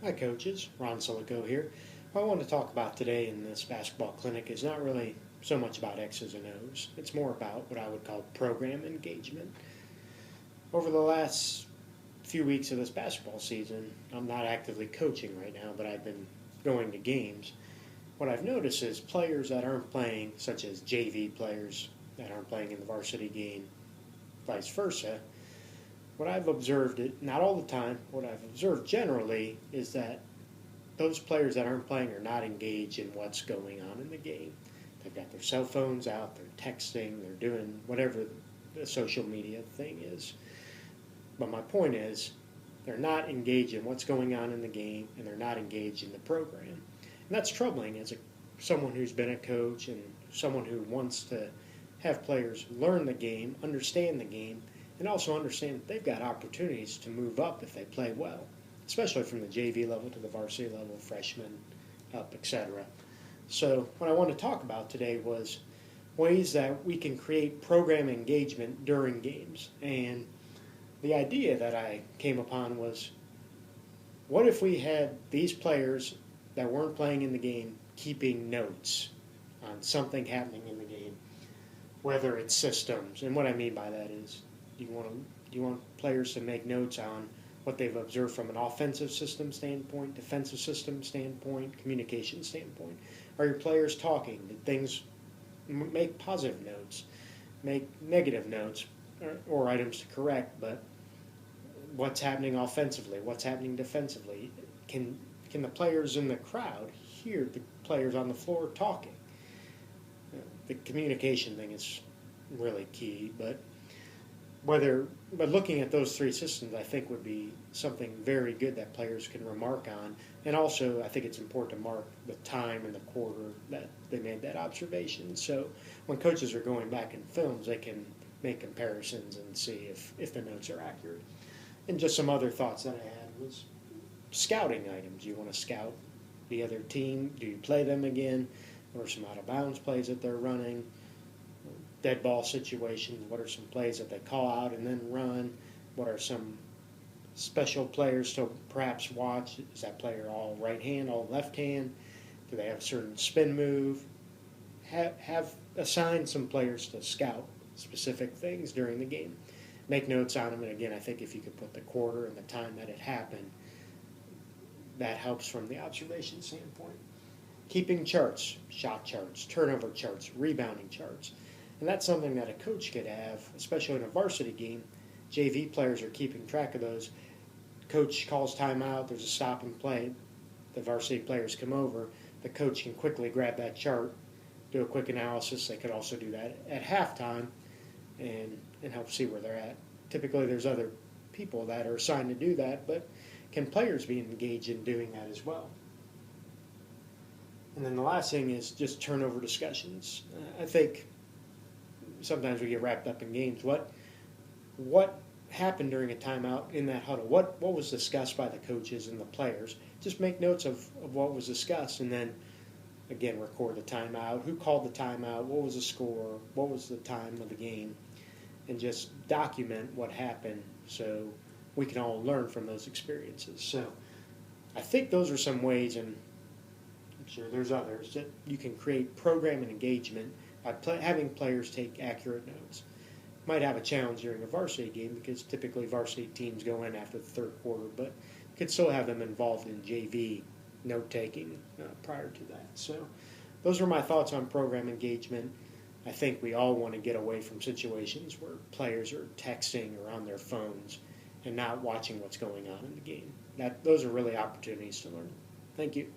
Hi coaches, Ron Siliko here. What I want to talk about today in this basketball clinic is not really so much about X's and O's. It's more about what I would call program engagement. Over the last few weeks of this basketball season, I'm not actively coaching right now, but I've been going to games. What I've noticed is players that aren't playing, such as JV players that aren't playing in the varsity game, vice versa, what I've observed, not all the time, what I've observed generally is that those players that aren't playing are not engaged in what's going on in the game. They've got their cell phones out, they're texting, they're doing whatever the social media thing is. But my point is, they're not engaged in what's going on in the game, and they're not engaged in the program. And that's troubling as someone who's been a coach and someone who wants to have players learn the game, understand the game, and also understand that they've got opportunities to move up if they play well, especially from the JV level to the varsity level, freshman up, etc. So what I want to talk about today was ways that we can create program engagement during games. And the idea that I came upon was, what if we had these players that weren't playing in the game keeping notes on something happening in the game, whether it's systems. And what I mean by that is, do you want players to make notes on what they've observed from an offensive system standpoint, defensive system standpoint, communication standpoint? Are your players talking? Did things make positive notes, make negative notes, or items to correct? But what's happening offensively? What's happening defensively? Can the players in the crowd hear the players on the floor talking? The communication thing is really key, but looking at those three systems, I think would be something very good that players can remark on. And also, I think it's important to mark the time and the quarter that they made that observation. So when coaches are going back in films, they can make comparisons and see if the notes are accurate. And just some other thoughts that I had was scouting items. You want to scout the other team. Do you play them again? What are some out-of-bounds plays that they're running? Dead ball situations. What are some plays that they call out and then run? What are some special players to perhaps watch? Is that player all right hand, all left hand? Do they have a certain spin move? Have assigned some players to scout specific things during the game. Make notes on them, and again, I think if you could put the quarter and the time that it happened, that helps from the observation standpoint. Keeping charts, shot charts, turnover charts, rebounding charts. And that's something that a coach could have, especially in a varsity game. JV players are keeping track of those. Coach calls timeout, there's a stop and play. The varsity players come over. The coach can quickly grab that chart, do a quick analysis. They could also do that at halftime and help see where they're at. Typically there's other people that are assigned to do that, but can players be engaged in doing that as well? And then the last thing is just turnover discussions. I think sometimes we get wrapped up in games. What happened during a timeout in that huddle? What was discussed by the coaches and the players? Just make notes of what was discussed, and then again record the timeout. Who called the timeout? What was the score? What was the time of the game? And just document what happened so we can all learn from those experiences. So I think those are some ways, and I'm sure there's others, that you can create program and engagement by having players take accurate notes. Might have a challenge during a varsity game because typically varsity teams go in after the third quarter, but you could still have them involved in JV note-taking prior to that. So those are my thoughts on program engagement. I think we all want to get away from situations where players are texting or on their phones and not watching what's going on in the game. Those are really opportunities to learn. Thank you.